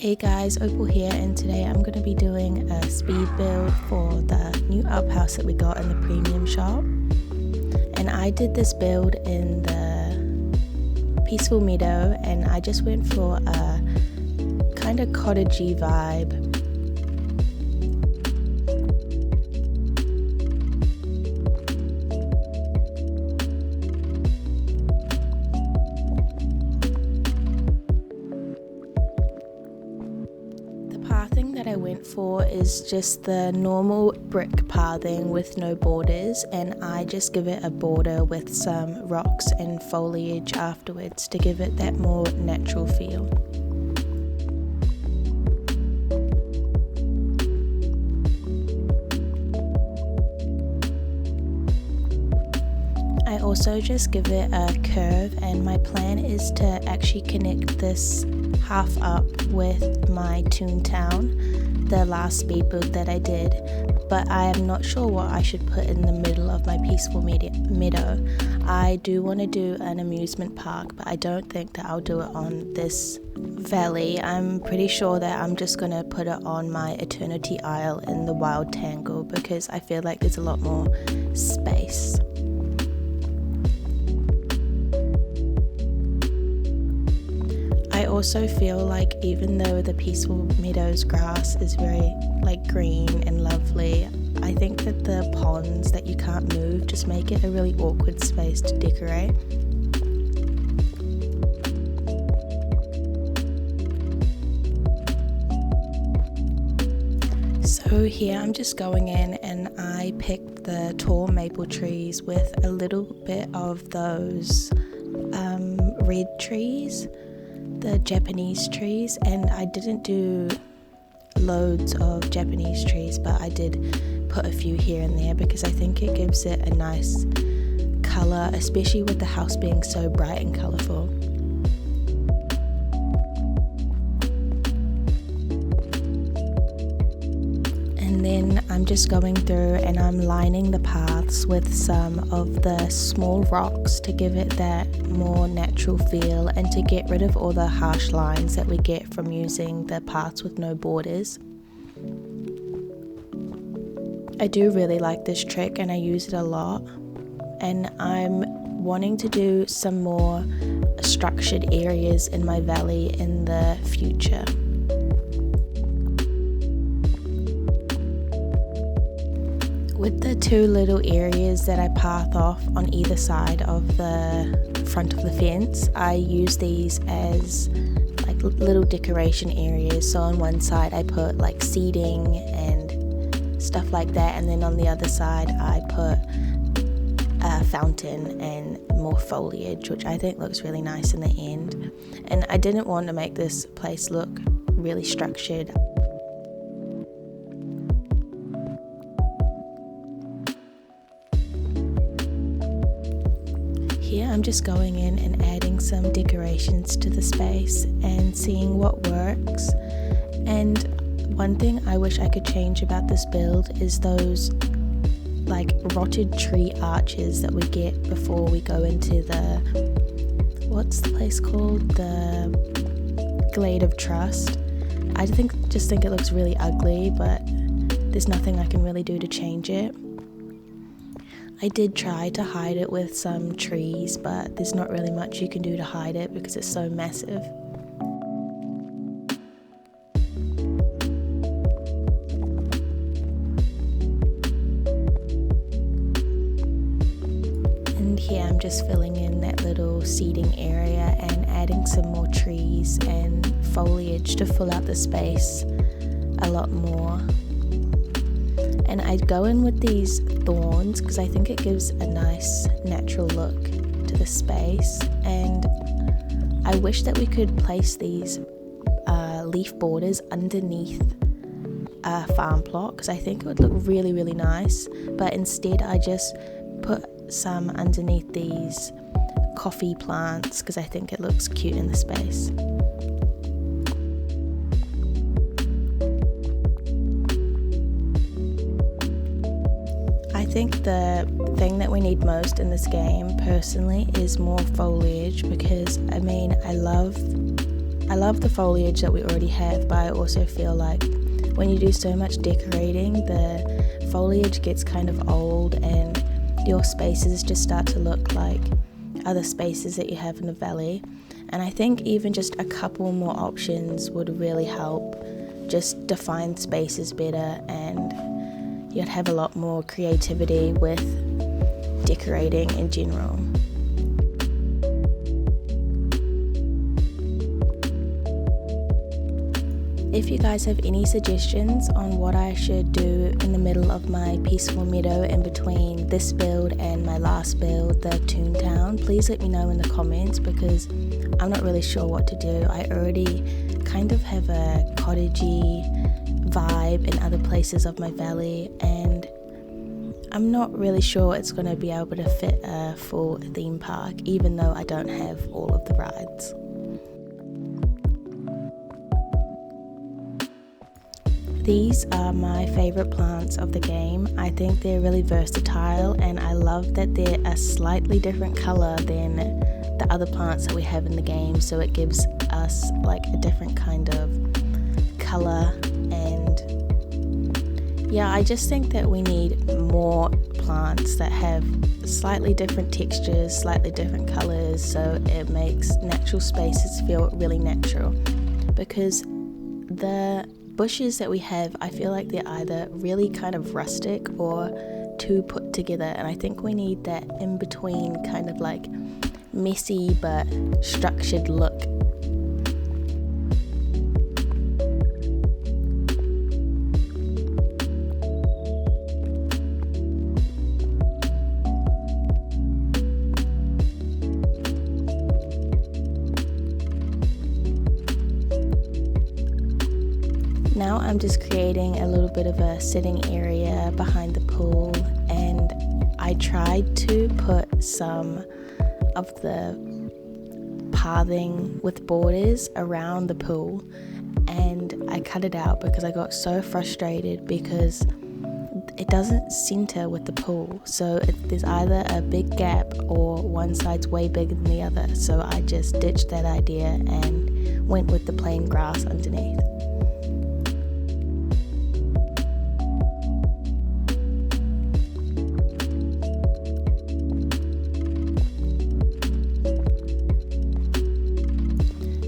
Hey guys, Opal here, and today I'm going to be doing a speed build for the new up house that we got in the premium shop. And I did this build in the peaceful meadow, and I just went for a kind of cottagey vibe. Pathing that I went for is just the normal brick pathing with no borders, and I just give it a border with some rocks and foliage afterwards to give it that more natural feel. I also just give it a curve, and my plan is to actually connect this half up with my Toontown, the last speed build that I did, but I am not sure what I should put in the middle of my peaceful meadow. I do want to do an amusement park, but I don't think that I'll do it on this valley. I'm pretty sure that I'm just going to put it on my Eternity Isle in the Wild Tangle because I feel like there's a lot more space. I also feel like even though the peaceful meadows grass is very green and lovely, I think that the ponds that you can't move just make it a really awkward space to decorate. So here I'm just going in and I picked the tall maple trees with a little bit of those red trees, the Japanese trees, and I didn't do loads of Japanese trees, but I did put a few here and there because I think it gives it a nice colour, especially with the house being so bright and colourful. And then I'm just going through and I'm lining the paths with some of the small rocks to give it that more natural feel and to get rid of all the harsh lines that we get from using the paths with no borders. I do really like this trick and I use it a lot, and I'm wanting to do some more structured areas in my valley in the future. With the two little areas that I path off on either side of the front of the fence, I use these as little decoration areas. So on one side I put seating and stuff like that, and then on the other side I put a fountain and more foliage, which I think looks really nice in the end. And I didn't want to make this place look really structured. Here I'm just going in and adding some decorations to the space and seeing what works. And one thing I wish I could change about this build is those rotted tree arches that we get before we go into the, what's the place called? The Glade of Trust. I just think it looks really ugly, but there's nothing I can really do to change it. I did try to hide it with some trees, but there's not really much you can do to hide it because it's so massive. And here I'm just filling in that little seating area and adding some more trees and foliage to fill out the space a lot more. And I'd go in with these thorns because I think it gives a nice natural look to the space, and I wish that we could place these leaf borders underneath a farm plot because I think it would look really, really nice, but instead I just put some underneath these coffee plants because I think it looks cute in the space. I think the thing that we need most in this game personally is more foliage because I I love the foliage that we already have, but I also feel like when you do so much decorating, the foliage gets kind of old and your spaces just start to look like other spaces that you have in the valley. And I think even just a couple more options would really help just define spaces better, and you'd have a lot more creativity with decorating in general. If you guys have any suggestions on what I should do in the middle of my peaceful meadow in between this build and my last build, the Toontown, please let me know in the comments, because I'm not really sure what to do. I already kind of have a cottagey vibe in other places of my valley, and I'm not really sure it's going to be able to fit a full theme park, even though I don't have all of the rides. These are my favorite plants of the game. I think they're really versatile, and I love that they're a slightly different color than the other plants that we have in the game, so it gives us like a different kind of color. And yeah, I just think that we need more plants that have slightly different textures, slightly different colors, so it makes natural spaces feel really natural. Because the bushes that we have, I feel like they're either really kind of rustic or too put together, and I think we need that in between kind of like messy but structured look. Now I'm just creating a little bit of a sitting area behind the pool, and I tried to put some of the pathing with borders around the pool, and I cut it out because I got so frustrated because it doesn't center with the pool. So there's either a big gap or one side's way bigger than the other. So I just ditched that idea and went with the plain grass underneath.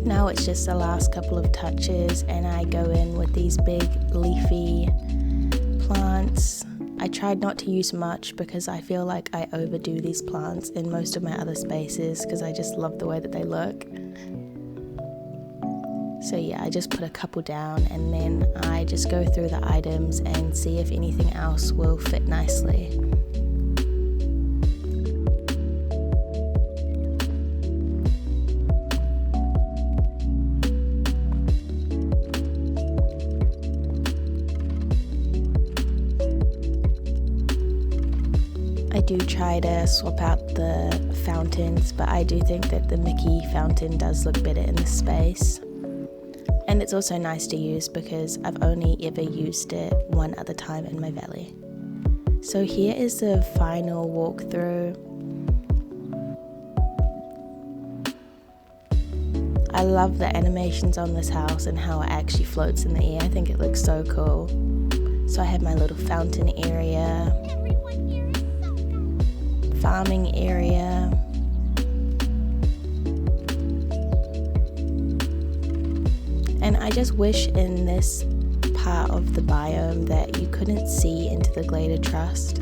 Now it's just the last couple of touches, and I go in with these big leafy plants. I tried not to use much because I feel like I overdo these plants in most of my other spaces because I just love the way that they look. So yeah, I just put a couple down, and then I just go through the items and see if anything else will fit nicely. I do try to swap out the fountains, but I do think that the Mickey fountain does look better in this space. And it's also nice to use because I've only ever used it one other time in my valley. So here is the final walkthrough. I love the animations on this house and how it actually floats in the air. I think it looks so cool. So I have my little fountain area, farming area, and I just wish in this part of the biome that you couldn't see into the Glader Trust.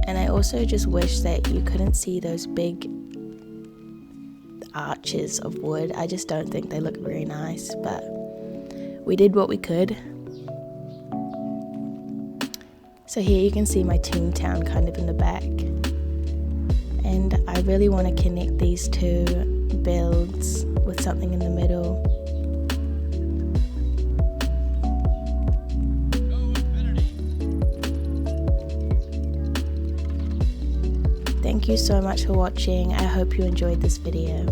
And I also just wish that you couldn't see those big arches of wood. I just don't think they look very nice, but we did what we could. So here you can see my Toontown kind of in the back, and I really want to connect these two builds with something in the middle. Thank you so much for watching. I hope you enjoyed this video.